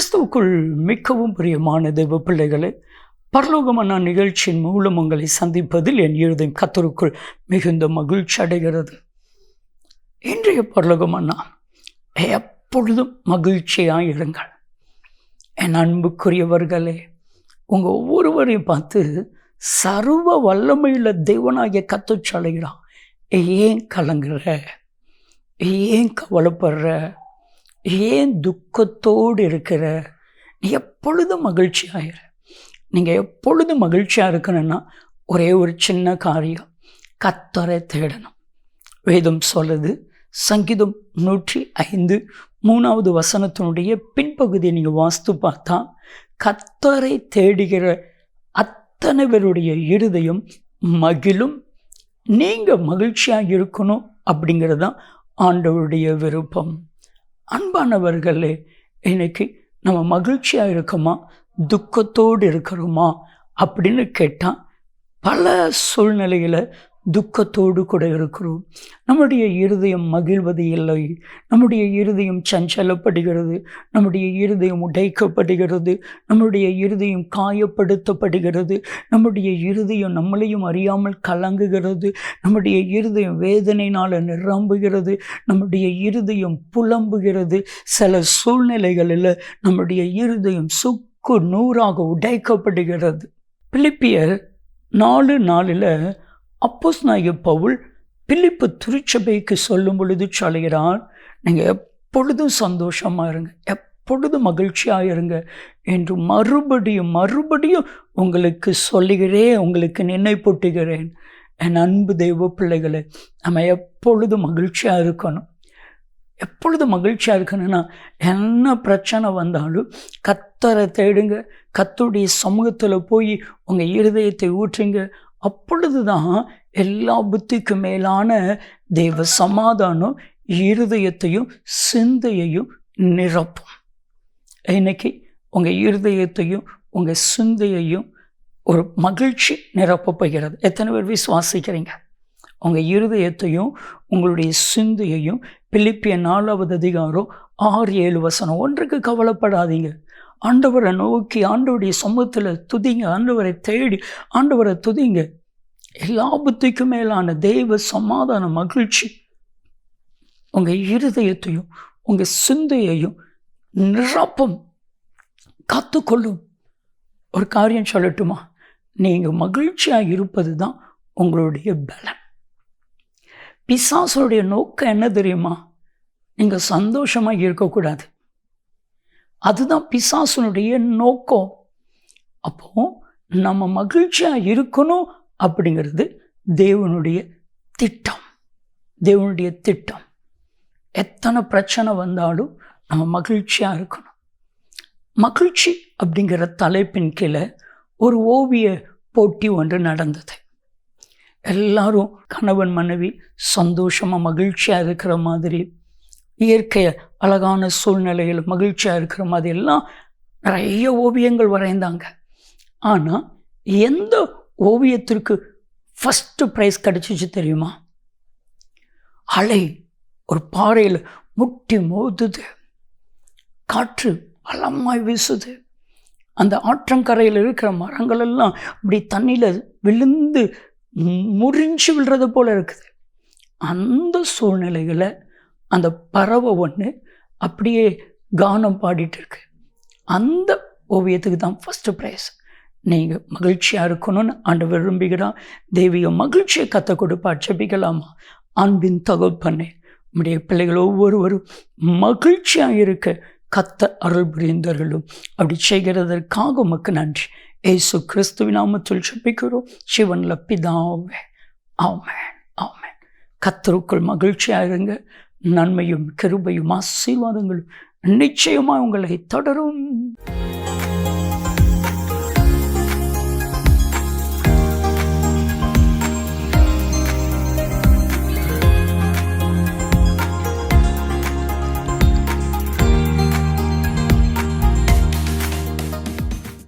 கிறிஸ்துவுக்குள் மிகவும் பிரியமான தேவ பிள்ளைகளே, பரலோகமான நிகழ்ச்சியின் மூலம் உங்களை சந்திப்பதில் என் இருதயம் கர்த்தருக்குள் மிகுந்த மகிழ்ச்சி அடைகிறது. இன்றைய பரலோகமன்னா எப்பொழுதும் மகிழ்ச்சியாக இருங்கள். என் அன்புக்குரியவர்களே, உங்கள் ஒவ்வொருவரையும் பார்த்து சர்வ வல்லமையுள்ள தேவனாகிய கர்த்தர் சொல்லுகிறான், ஏன் கலங்குற, ஏன் கவலைப்படுற, ஏன் துக்கத்தோடு இருக்கிற, நீ எப்பொழுதும் மகிழ்ச்சியாயிரு. நீங்கள் எப்பொழுதும் மகிழ்ச்சியாக இருக்கணும்னா ஒரே ஒரு சின்ன காரியம், கர்த்தரை தேடணும். வேதம் சொல்லுது, சங்கீதம் 105 3வது வசனத்தினுடைய பின்பகுதியை நீங்கள் வாசித்து பார்த்தா, கர்த்தரை தேடுகிற அத்தனை பேருடைய இருதயம் மகிழும். நீங்கள் மகிழ்ச்சியாக இருக்கணும் அப்படிங்கிறது தான் ஆண்டவருடைய விருப்பம். அன்பானவர்களே, இன்னைக்கு நம்ம மகிழ்ச்சியாக இருக்கோமா, துக்கத்தோடு இருக்கிறோமா அப்படின்னு கேட்டால், பல சூழ்நிலையில் துக்கத்தோடு கூட இருக்கிறோம். நம்முடைய இருதயம் மகிழ்வது இல்லை, நம்முடைய இருதயம் சஞ்சலப்படுகிறது, நம்முடைய இருதயம் உடைக்கப்படுகிறது, நம்முடைய இருதயம் காயப்படுத்தப்படுகிறது, நம்முடைய இருதயம் நம்மளையும் அறியாமல் கலங்குகிறது, நம்முடைய இருதயம் வேதனையினால் நிரம்புகிறது, நம்முடைய இருதயம் புலம்புகிறது. சில சூழ்நிலைகளில் நம்முடைய இருதயம் சுக்கு நூறாக உடைக்கப்படுகிறது. பிலிப்பியர் 4:4 அப்போஸ்தலனாகிய பவுல் பிலிப்பு திருச்சபைக்கு சொல்லும் பொழுது சொல்கிறார், நீங்கள் எப்பொழுதும் சந்தோஷமாக இருங்க, எப்பொழுதும் மகிழ்ச்சியாக இருங்க என்று மறுபடியும் உங்களுக்கு சொல்லுகிறேன், உங்களுக்கு நினைப்பூட்டுகிறேன். என் அன்பு தெய்வ பிள்ளைகளை, நம்ம எப்பொழுதும் மகிழ்ச்சியாக இருக்கணும். எப்பொழுதும் மகிழ்ச்சியாக இருக்கணும்னா, என்ன பிரச்சனை வந்தாலும் கர்த்தரை தேடுங்க, கர்த்தருடைய சமூகத்தில் போய் உங்கள் இருதயத்தை ஊற்றுங்க. அப்பொழுது தான் எல்லா புத்திக்கு மேலான தெய்வ சமாதானம் இருதயத்தையும் சிந்தையையும் நிரப்பும். இன்னைக்கு உங்கள் இருதயத்தையும் உங்கள் சிந்தையையும் ஒரு மகிழ்ச்சி நிரப்ப போகிறது. எத்தனை பேர் விசுவாசிக்கிறீங்க? உங்கள் இருதயத்தையும் உங்களுடைய சிந்தையையும் பிலிப்பியர் 4வது அதிகாரம் 6-7 வசனம். ஒன்றுக்கு கவலைப்படாதீங்க, ஆண்டவரை நோக்கி ஆண்டவருடைய சமூகத்தில் துதிங்க, ஆண்டவரை தேடி ஆண்டவரை துதிங்க. எல்லா புத்திக்கும் மேலான தெய்வ சமாதான மகிழ்ச்சி உங்கள் இருதயத்தையும் உங்கள் சிந்தையையும் நிரப்பும், காத்துக்கொள்ளும். ஒரு காரியம் சொல்லட்டுமா? நீங்கள் மகிழ்ச்சியாக இருப்பது தான் உங்களுடைய பலன். பிசாசுடைய நோக்கம் என்ன தெரியுமா? நீங்கள் சந்தோஷமாக இருக்கக்கூடாது. அதுதான் பிசாசுனுடைய நோக்கம். அப்போ நம்ம மகிழ்ச்சியாக இருக்கணும் அப்படிங்கிறது தேவனுடைய திட்டம். தேவனுடைய திட்டம். எத்தனை பிரச்சனை வந்தாலும் நம்ம மகிழ்ச்சியாக இருக்கணும். மகிழ்ச்சி அப்படிங்கிற தலைப்பின் கீழே ஒரு ஓவிய போட்டி ஒன்று நடந்தது. எல்லாரும் கணவன் மனைவி சந்தோஷமாக மகிழ்ச்சியாக இருக்கிற மாதிரி, இயற்கை அழகான சூழ்நிலையில் மகிழ்ச்சியாக இருக்கிற மாதிரி எல்லாம் நிறைய ஓவியங்கள் வரைந்தாங்க. ஆனால் எந்த ஓவியத்திற்கு ஃபஸ்ட்டு ப்ரைஸ் கிடச்சிச்சு தெரியுமா? அலை ஒரு பாறையில் முட்டி மோதுது, காற்று பலமாய் வீசுது, அந்த ஆற்றங்கரையில் இருக்கிற மரங்கள் எல்லாம் இப்படி தண்ணியில் விழுந்து முறிஞ்சு விழுறது போல இருக்குது. அந்த சூழ்நிலைகளை அந்த பறவை ஒன்று அப்படியே கானம் பாடிட்டு இருக்கு. அந்த ஓவியத்துக்கு தான் ஃபஸ்ட்டு ப்ரைஸ். நீங்கள் மகிழ்ச்சியாக இருக்கணும்னு ஆண்டவர் விரும்புகிறான். தெய்வீக மகிழ்ச்சியை கற்றுக் கொடுப்பா. ஜெபிக்கலாமா? அன்பின் தகப்பனே, நம்முடைய பிள்ளைகள் ஒவ்வொருவரும் மகிழ்ச்சியாக இருக்க கர்த்தர் அருள் புரிந்தவர்களும் அப்படி செய்கிறதற்காக உமக்கு நன்றி. இயேசு கிறிஸ்துவின் நாமத்தில் ஜெபிக்கிறோம் சிவன்ல பிதாவே, ஆமென், ஆமென். கர்த்தருக்குள் மகிழ்ச்சியாக இருங்க. நன்மையும் கிருபையும் ஆசீர்வாதங்களும் நிச்சயமாக உங்களை தொடரும்.